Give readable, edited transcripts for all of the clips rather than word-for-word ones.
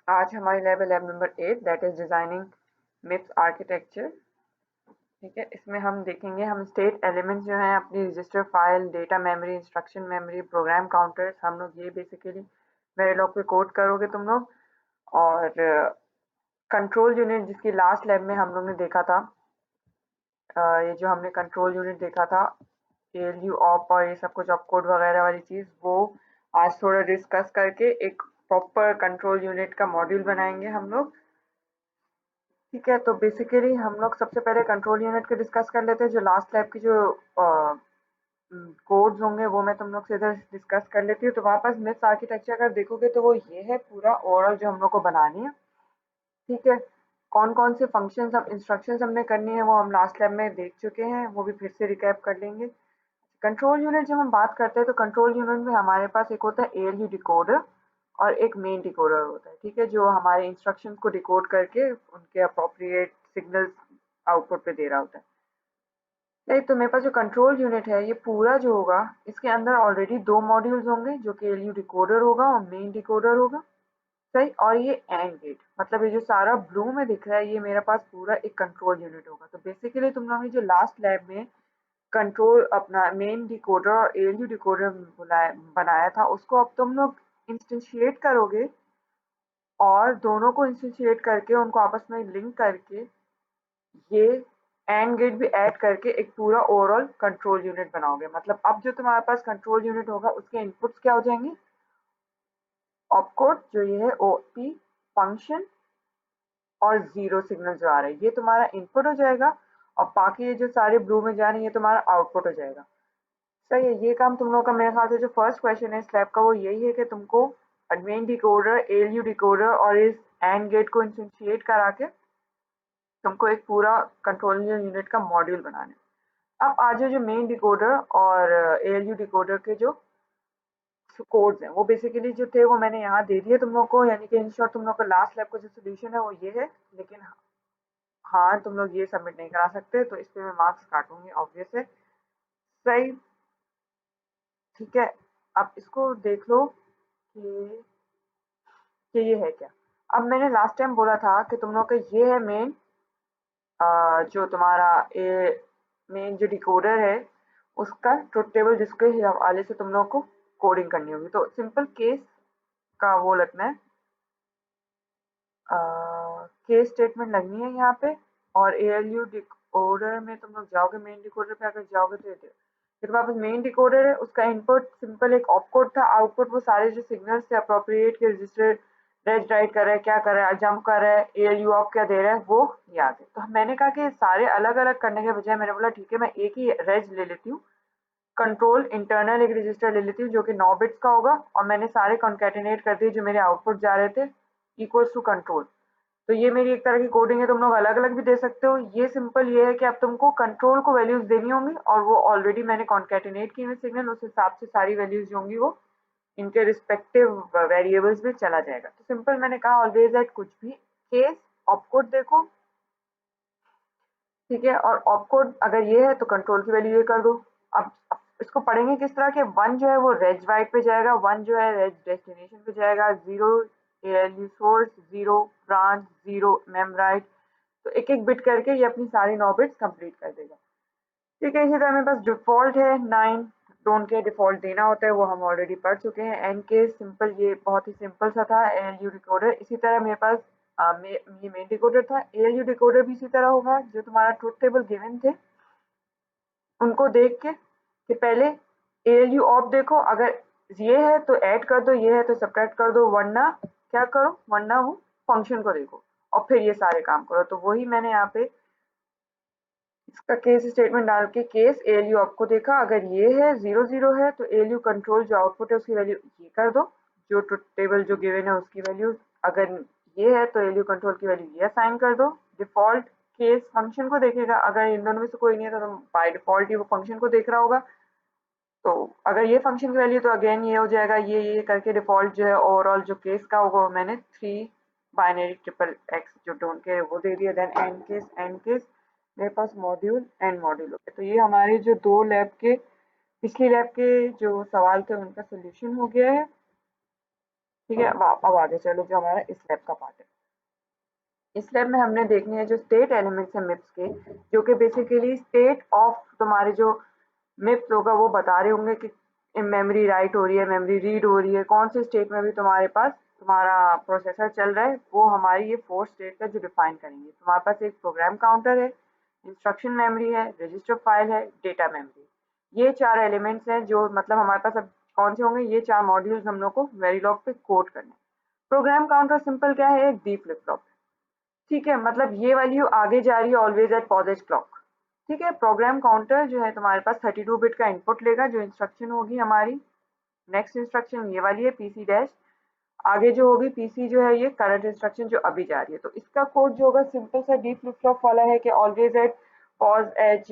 आज हमारी लैब है lab number 8 that is designing मिप्स architecture. ठीक है, इसमें हम देखेंगे हम स्टेट एलिमेंट्स जो हैं अपनी register file, data memory, instruction memory, program counters, हम लोग ये बेसिकली वेरिलॉग पे कोड करोगे तुम लोग। और कंट्रोल यूनिट जिसकी लास्ट लैब में हम लोग ने देखा था, ये जो हमने कंट्रोल यूनिट देखा था एएलयू ऑप और ये सब कुछ ऑप कोड वगैरह वाली चीज, वो आज थोड़ा डिस्कस करके एक प्रॉपर कंट्रोल यूनिट का मॉड्यूल बनाएंगे हम लोग। ठीक है, तो बेसिकली हम लोग सबसे पहले कंट्रोल यूनिट के डिस्कस कर लेते हैं। जो लास्ट लैब की जो कोड्स होंगे वो मैं तुम लोग से इधर डिस्कस कर लेती हूँ। तो वहाँ पास मिप्स आर्किटेक्चर अगर देखोगे तो वो ये है पूरा ओवरऑल जो हम लोग को बनानी है। ठीक है, कौन कौन से फंक्शंस हम इंस्ट्रक्शंस हमने करनी है वो हम लास्ट लैब में देख चुके हैं, वो भी फिर से रिकैप कर लेंगे। कंट्रोल यूनिट जब हम बात करते हैं तो कंट्रोल यूनिट में हमारे पास एक होता है एएलयू डिकोडर और एक मेन डिकोडर होता है। ठीक है, जो हमारे इंस्ट्रक्शंस को डिकोड करके उनके अप्रोप्रिएट सिग्नल्स आउटपुट पे दे रहा होता है। नहीं, तो मेरे पास जो कंट्रोल यूनिट है ये पूरा जो होगा इसके अंदर ऑलरेडी दो मॉड्यूल्स होंगे, जो कि एएलयू डिकोडर होगा और मेन डिकोडर होगा। सही, और ये एंड गेट, मतलब ये जो सारा ब्लू में दिख रहा है ये मेरे पास पूरा एक कंट्रोल यूनिट होगा। तो बेसिकली तुम लोगों ने जो लास्ट लैब में कंट्रोल अपना मेन डिकोडर और एएलयू डिकोडर बनाया था उसको अब तुम लोग इंस्टेंशिएट करोगे, और दोनों को इंस्टेंशिएट करके उनको आपस में लिंक करके ये एंड गेट भी ऐड करके एक पूरा ओवरऑल कंट्रोल यूनिट बनाओगे। मतलब अब जो तुम्हारे पास कंट्रोल यूनिट होगा उसके इनपुट्स क्या हो जाएंगे, ऑपकोड जो ये है ओपी फंक्शन और जीरो सिग्नल जो आ रहा है ये तुम्हारा इनपुट हो जाएगा, और बाकी ये जो सारे ब्लू में जा रही है ये तुम्हारा आउटपुट हो जाएगा। सही है, ये काम तुम लोगों का मेरे ख्याल से जो फर्स्ट क्वेश्चन है स्लैब का वो यही है कि तुमको मेन डिकोडर, एएलयू डिकोडर और इस एंड गेट को इंस्टेंशिएट करा के तुमको एक पूरा कंट्रोल यूनिट का मॉड्यूल बनाना है। अब आज जो मेन डिकोडर और एएलयू डिकोडर के जो कोड्स हैं वो बेसिकली जो थे वो मैंने यहाँ दे दिए तुम लोग को, यानी कि इन शॉर्ट तुम लोग का लास्ट लैब का जो सोल्यूशन है वो ये है। लेकिन हाँ, तुम लोग ये सबमिट नहीं करा सकते तो इस पे मैं मार्क्स काटूंगी ऑब्वियस है। सही, ठीक है, अब इसको देख लो कि ये है क्या। अब मैंने लास्ट टाइम बोला था कि तुम लोग का ये है मेन, जो तुम्हारा ए मेन जो डिकोडर है उसका ट्रुथ टेबल जिसके हवाले से तुम लोग को कोडिंग करनी होगी। तो सिंपल केस का वो लगना है, केस स्टेटमेंट लगनी है यहाँ पे। और एएलयू डिकोडर में तुम लोग जाओगे, मेन डिकोडर पे अगर जाओगे तो ये तुम्हारे पास मेन डिकोडर है, उसका इनपुट सिंपल एक ऑपकोड था, आउटपुट वो सारे जो सिग्नल्स थे अप्रोप्रिएट के रजिस्टर रेज राइट कर रहा है, क्या कर रहा है, जंप कर रहा है, एएलयू ऑफ क्या दे रहा है वो याद है। तो मैंने कहा कि सारे अलग अलग करने के बजाय मैंने बोला ठीक है मैं एक ही रेज ले लेती हूँ, कंट्रोल इंटरनल एक रजिस्टर ले लेती हूँ जो कि 9 बिट्स का होगा, और मैंने सारे कॉन्केटिनेट कर दिए जो मेरे आउटपुट जा रहे थे इक्वल्स टू कंट्रोल। तो ये मेरी एक तरह की कोडिंग है, तुम लोग अलग अलग भी दे सकते हो। ये सिंपल ये है कि अब तुमको कंट्रोल को वैल्यूज देनी होंगी और वो ऑलरेडी मैंने कॉन्केटिनेट की हुई सिग्नल, उस हिसाब से सारी वैल्यूज जो होंगी वो इनके रिस्पेक्टिव वेरिएबल्स में चला जाएगा। तो सिंपल मैंने कहा ऑलवेज एट कुछ भी केस ऑपकोड देखो। ठीक है, और ऑपकोड अगर ये है तो कंट्रोल की वैल्यू ये कर दो। अब इसको पढ़ेंगे किस तरह के, वन जो है वो रेज राइट पे जाएगा, वन जो है रेज डेस्टिनेशन पे जाएगा, zero ALU source, zero branch, zero ma'am right. तो एक एक बिट करके ये अपनी सारी 9 बिट्स कंप्लीट कर देगा। ठीक है, इसी तरह मेरे पास डिफॉल्ट है 9, डोंट केयर डिफॉल्ट देना होता है वो हम ऑलरेडी पढ़ चुके हैं। एन केस सिंपल, ये बहुत ही सिंपल सा था एएलयू डिकोडर। इसी तरह मेरे पास ये मेन डिकोडर था, एएलयू डिकोडर भी इसी तरह होगा। जो तुम्हारा ट्रुथ टेबल गिवन थे उनको देख के कि पहले एएलयू ऑफ देखो, अगर ये है तो ऐड कर दो, ये है तो सब्ट्रैक्ट कर दो, वरना क्या करो, वरना वो फंक्शन को देखो और फिर ये सारे काम करो। तो वही मैंने यहाँ पे इसका केस स्टेटमेंट डाल के केस एएलयू आपको देखा, अगर ये है 0 0 है तो एएलयू कंट्रोल जो आउटपुट है उसकी वैल्यू ये कर दो, जो ट्रुथ टेबल जो गिवन है उसकी वैल्यू। अगर ये है तो एएलयू कंट्रोल की वैल्यू ये असाइन कर दो। डिफॉल्ट केस फंक्शन को देखेगा, अगर इन दोनों में से कोई नहीं है तो बाय डिफॉल्ट ही वो फंक्शन को देख रहा होगा। तो अगर ये फंक्शन की वैल्यू तो अगेन ये हो जाएगा, ये करके डिफॉल्ट जो है ओवरऑल जो केस का होगा वो मैंने 3 बाइनरी ट्रिपल एक्स जो डोंट केयर वो दे दिया। देन एंड केस मेरे पास मॉड्यूल एंड मॉड्यूल हो गया। तो ये हमारे जो दो लैब के पिछली लैब के जो सवाल थे उनका सोल्यूशन हो गया है। ठीक है, अब आगे चलो जो हमारा इस लैब का पार्ट है। इस लैब में हमने देखने हैं जो स्टेट एलिमेंट्स हैं मिप्स के, जो कि बेसिकली स्टेट ऑफ तुम्हारे जो मिप्स होगा वो बता रहे होंगे कि मेमोरी राइट हो रही है, मेमोरी रीड हो रही है, कौन से स्टेट में भी तुम्हारे पास तुम्हारा प्रोसेसर चल रहा है, वो हमारी ये 4 स्टेट का जो डिफाइन करेंगे। तुम्हारे पास एक प्रोग्राम काउंटर है, इंस्ट्रक्शन मेमोरी है, रजिस्टर फाइल है, डेटा मेमोरी। ये 4 एलिमेंट्स हैं जो मतलब हमारे पास अब कौन से होंगे, ये 4 मॉड्यूल्स हम लोग को वेरिलॉग पे कोड करने हैं। प्रोग्राम काउंटर सिंपल क्या है, एक डी फ्लिप फ्लॉप। ठीक है, मतलब ये वैल्यू आगे जा रही है ऑलवेज एट पॉजिटिव क्लॉक। ठीक है, प्रोग्राम काउंटर जो है तुम्हारे पास 32 बिट का इनपुट लेगा, जो इंस्ट्रक्शन होगी हमारी नेक्स्ट इंस्ट्रक्शन ये वाली है पीसी डैश। आगे जो होगी पीसी जो है ये करंट इंस्ट्रक्शन जो अभी जा रही है। तो इसका कोड जो होगा सिंपल सा डी फ्लिप फ्लॉप वाला है कि always at posedge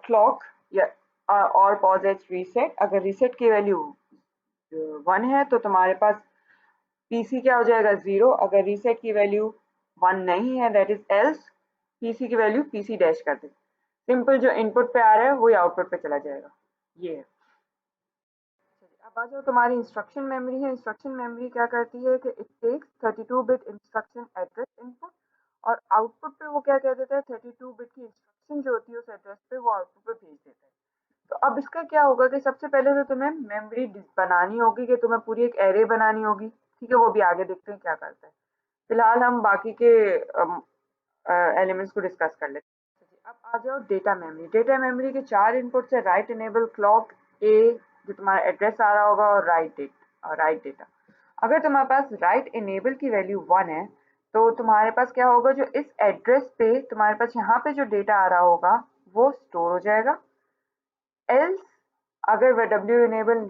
clock या और पॉज एज रीसेट। अगर रीसेट की वैल्यू 1 है तो तुम्हारे पास पीसी क्या हो जाएगा 0। अगर रीसेट की वैल्यू 1 नहीं है दैट इज एल्स पीसी की वैल्यू पीसी डैश कर दे। सिंपल जो इनपुट पे आ रहा है वही आउटपुट पे चला जाएगा। ये है। अब आ जाओ तुम्हारी इंस्ट्रक्शन मेमोरी है। इंस्ट्रक्शन मेमोरी क्या करती है कि it takes 32 bit instruction address input और आउटपुट पे वो क्या कह देता है 32 बिट की इंस्ट्रक्शन जो होती है उस एड्रेस पे वो आउटपुट पे भेज देता है। तो अब इसका क्या होगा कि सबसे पहले तो तुम्हें मेमोरी बनानी होगी कि तुम्हें पूरी एक एरे बनानी होगी। ठीक है, वो भी आगे देखते हैं क्या करता है। फिलहाल हम बाकी के एलिमेंट्स को डिस्कस कर लेते हैं। अब आ जाओ डेटा मेमोरी। डेटा मेमोरी के 4 इनपुट्स है, राइट इनेबल क्लॉक ए जो तुम्हारा एड्रेस आ रहा होगा और राइट डेटा। अगर तुम्हारे पास राइट इनेबल की वैल्यू 1 है तो तुम्हारे पास क्या होगा, जो इस एड्रेस पे तुम्हारे पास यहाँ पे जो डेटा आ रहा होगा वो स्टोर हो जाएगा। एल्स अगर वह डब्ल्यू इनेबल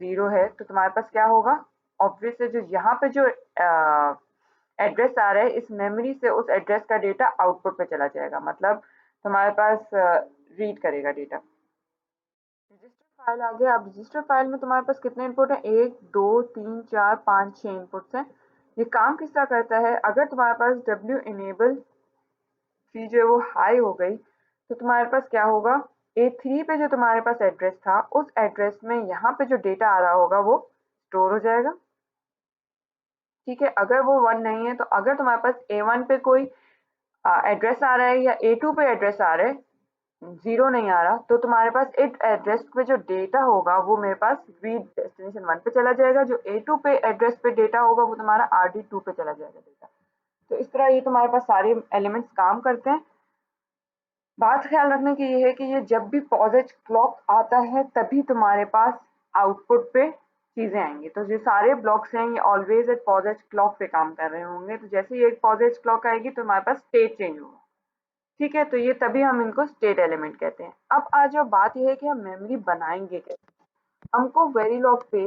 0 है तो तुम्हारे पास क्या होगा, ऑब्वियस है जो यहाँ पे जो एड्रेस आ रहा है इस मेमोरी से उस एड्रेस का डेटा आउटपुट पे चला जाएगा, मतलब तुम्हारे पास रीड करेगा डेटा। रजिस्टर फाइल आ गया। अब रजिस्टर फाइल में तुम्हारे पास कितने इनपुट है, 1 2 3 4 5 6 इनपुट्स हैं। ये काम किस तरह करता है, अगर तुम्हारे पास डब्ल्यू इनेबल थ्री जो है वो हाई हो गई तो तुम्हारे पास क्या होगा, A3 पे जो तुम्हारे पास एड्रेस था उस एड्रेस में यहाँ पे जो डेटा आ रहा होगा वो स्टोर हो जाएगा। ठीक है, अगर वो 1 नहीं है तो अगर तुम्हारे पास A1 पे कोई एड्रेस आ रहा है या A2 पे एड्रेस आ रहा है, 0 नहीं आ रहा, तो तुम्हारे पास इस एड्रेस पे जो डेटा होगा वो मेरे पास रीड डेस्टिनेशन 1 पे चला जाएगा। जो A2 पे एड्रेस पे डेटा होगा वो तुम्हारा RD2 पे चला जाएगा डेटा। तो इस तरह ये तुम्हारे पास सारे एलिमेंट्स काम करते हैं। बात ख्याल रखने की ये है कि ये जब भी पॉजिटिव क्लॉक आता है तभी तुम्हारे पास आउटपुट पे चीजें आएंगी। तो जो सारे ब्लॉक्स हैं ये ऑलवेज एट पॉजिटिव क्लॉक पे काम कर रहे होंगे। तो जैसे ही एक पॉजिटिव क्लॉक आएगी तो हमारे पास स्टेट चेंज होगा। ठीक है, तो ये तभी हम इनको स्टेट एलिमेंट कहते हैं। अब आज जो बात यह है कि हम मेमोरी बनाएंगे कैसे। हमको वेरिलॉग पे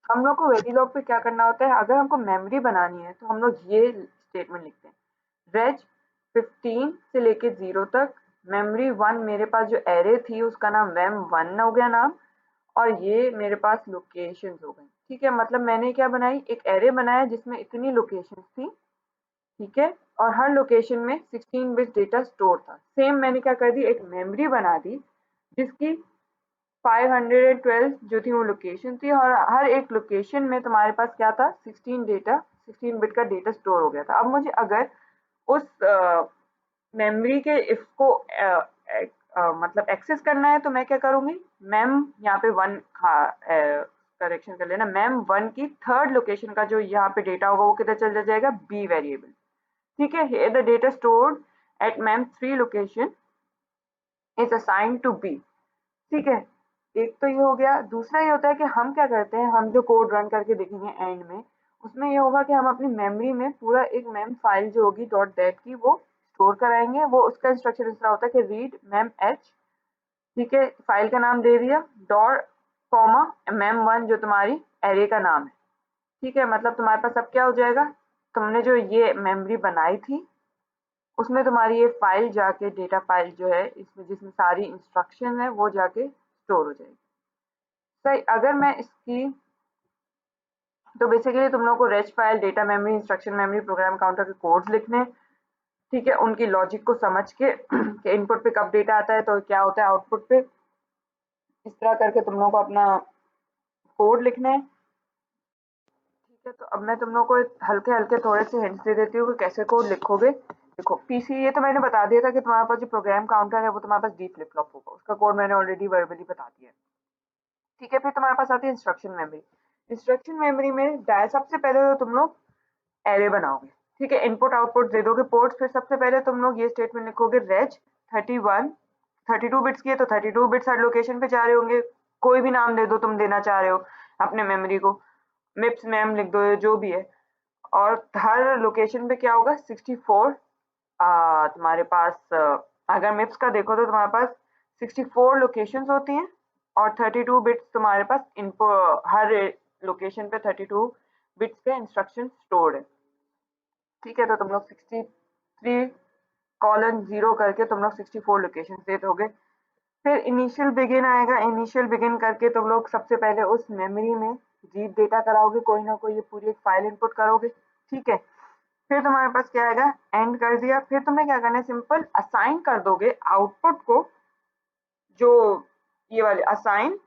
हम लोग को वेरिलॉग पे क्या करना होता है, अगर हमको मेमोरी बनानी है तो हम लोग ये स्टेटमेंट लिखते हैं, रेज 15 से लेके 0 तक मेमोरी 1 मेरे पास जो एरे थी उसका नाम मेम1 हो गया नाम, और ये मेरे पास लोकेशंस हो गई। ठीक है, मतलब मैंने क्या बनाई, एक एरे बनाया जिसमें इतनी लोकेशंस थी। ठीक है, और हर लोकेशन में 16 बिट डेटा स्टोर था। सेम मैंने क्या कर दी, एक मेमोरी बना दी जिसकी 512 जो थी वो लोकेशन थी और हर एक लोकेशन में तुम्हारे पास क्या था, 16 बिट का डेटा स्टोर हो गया था। अब मुझे अगर उस मेमोरी के इसको मतलब एक्सेस करना है तो मैं क्या करूंगी, मैम यहाँ पे 1 करेक्शन कर लेना, मैम 1 की थर्ड लोकेशन का जो यहाँ पे डेटा होगा वो किधर चल जाएगा, बी वेरिएबल। ठीक है, here the data stored at mem3 location is assigned to b। ठीक है, एक तो ये हो गया। दूसरा ये होता है कि हम क्या करते हैं, हम जो कोड रन करके देखेंगे एंड में, उसमें ये होगा कि हम अपनी मेमोरी में पूरा एक मेम फाइल जो होगी डॉट डेट की वो स्टोर कराएंगे। वो उसका इंस्ट्रक्शन इस तरह होता है कि रीड मेम एच। ठीक है, फाइल का नाम दे दिया, डॉट कॉमा मेम1 जो तुम्हारी एरे का नाम है। ठीक है, मतलब तुम्हारे पास अब क्या हो जाएगा, तुमने जो ये मेमोरी बनाई थी उसमें तुम्हारी ये फाइल जाके डेटा फाइल जो है इसमें जिसमें सारी इंस्ट्रक्शन है वो जाके स्टोर हो जाएगी। सही, अगर मैं इसकी तो बेसिकली तुम लोग को reg file, data memory, instruction memory, program counter के कोड्स लिखने। ठीक है, उनकी लॉजिक को समझ के कि इनपुट पे कब डेटा आता है तो क्या होता है आउटपुट पे। इस तरह करके तुम लोग को अपना कोड लिखना है। ठीक है, तो अब मैं तुम लोग को हल्के हल्के थोड़े से हिंट्स दे देती हूँ कि कैसे कोड लिखोगे। देखो पीसी, ये तो मैंने बता दिया था कि तुम्हारे पास जो प्रोग्राम काउंटर है वो तुम्हारे पास डी फ्लिप फ्लॉप होगा, उसका कोड मैंने ऑलरेडी वर्बली बता दिया है। ठीक है, फिर तुम्हारे पास आती है इंस्ट्रक्शन मेमोरी। इंस्ट्रक्शन मेमोरी में सबसे पहले तो तुम लोग एरे बनाओगे। ठीक है, इनपुट आउटपुट दे दोगे पोर्ट्स। फिर सबसे पहले तुम लोग ये स्टेटमेंट लिखोगे रेज 31, 32 बिट्स की है तो 32 बिट्स हर लोकेशन पे जा रहे होंगे। कोई भी नाम दे दो तुम देना चाह रहे हो अपने मेमोरी को, मिप्स मैम लिख दो, जो भी है। और हर लोकेशन पे क्या होगा 64, तुम्हारे पास अगर मिप्स का देखो तो तुम्हारे पास 64 लोकेशंस होती हैं और 32 बिट्स तुम्हारे पास इनको हर लोकेशन पे 32 बिट्स के इंस्ट्रक्शन स्टोर्ड है। ठीक है, तो तुम लोग 63:0 करके तुम लोग 64 लोकेशन दे दोगे। फिर इनिशियल बिगिन आएगा, इनिशियल बिगिन करके तुम लोग सबसे पहले उस मेमोरी में रीड डेटा कराओगे, कोई ना कोई ये पूरी एक फाइल इनपुट करोगे। ठीक है, फिर तुम्हारे पास क्या आएगा, एंड कर दिया। फिर तुम्हें क्या करना है, सिंपल असाइन कर दोगे आउटपुट को, जो ये वाले assign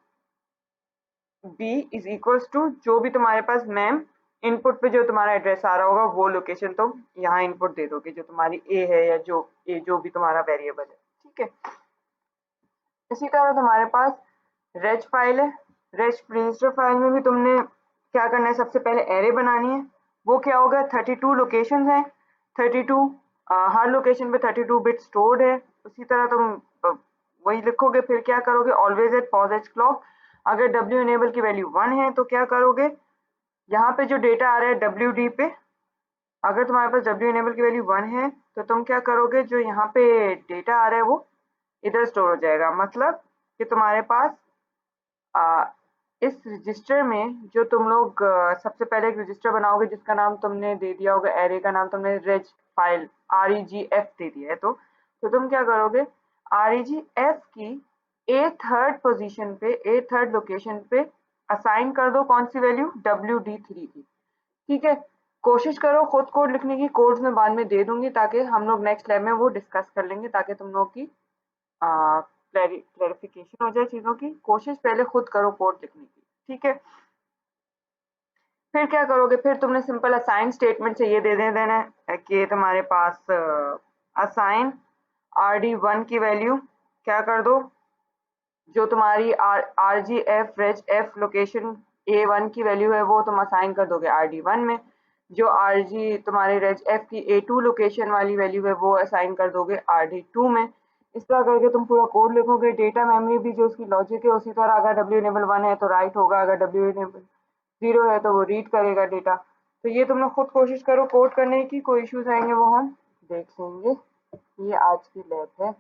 B is equals to जो भी तुम्हारे पास मैम इनपुट पे जो तुम्हारा एड्रेस आ रहा होगा वो लोकेशन तुम यहाँ इनपुट दे दोगे, जो तुम्हारी ए है या जो भी तुम्हारा वेरिएबल है। ठीक है, इसी तरह तुम्हारे पास रेज फाइल है। रेज रजिस्टर फाइल में भी तुमने क्या करना है, सबसे पहले एरे बनानी है। वो क्या होगा, 32 लोकेशन है, 32 हर लोकेशन पे 32 बिट स्टोर्ड है। उसी तरह तुम वही लिखोगे। फिर क्या करोगे, always at posedge clock. अगर डब्ल्यू इनेबल की वैल्यू 1 है तो क्या करोगे, यहाँ पे जो डेटा आ रहा है डब्ल्यू डी पे, अगर तुम्हारे पास डब्ल्यू इनेबल की वैल्यू 1 है तो तुम क्या करोगे, जो यहाँ पे डेटा आ रहा है वो इधर स्टोर हो जाएगा। मतलब कि तुम्हारे पास आ, इस रजिस्टर में जो तुम लोग सबसे पहले एक रजिस्टर बनाओगे जिसका नाम तुमने दे दिया होगा, एरे का नाम तुमने रेज फाइल REGF दे दिया है, तो तुम क्या करोगे, REGF की ए थर्ड पोजीशन पे, ए थर्ड लोकेशन पे असाइन कर दो कौन सी वैल्यू, WD3 की। ठीक है, कोशिश करो खुद कोड लिखने की, कोड्स में बाद में दे दूंगी ताकि हम लोग नेक्स्ट लैब में वो डिस्कस कर लेंगे, ताकि तुम लोग की क्लैरिफिकेशन हो जाए चीजों की। कोशिश पहले खुद करो कोड लिखने की। ठीक है, फिर क्या करोगे, फिर तुमने सिंपल असाइन स्टेटमेंट से ये दे देना है कि तुम्हारे पास असाइन RD1 की वैल्यू क्या कर दो, जो तुम्हारी RGF raise F location A1 की वैल्यू है वो तुम असाइन कर दोगे RD1 में। जो RG तुम्हारे रेज F की A2 लोकेशन वाली वैल्यू है वो असाइन कर दोगे RD2 में। इस तरह करके तुम पूरा कोड लिखोगे। डेटा मेमोरी भी जो उसकी लॉजिक है उसी तरह, अगर W इनेबल 1 है तो राइट होगा, अगर W इनेबल 0 है तो वो रीड करेगा डेटा। तो ये तुम लोग खुद कोशिश करो कोड करने की, कोई इश्यूज आएंगे वो हम देख लेंगे। ये आज की लैब है।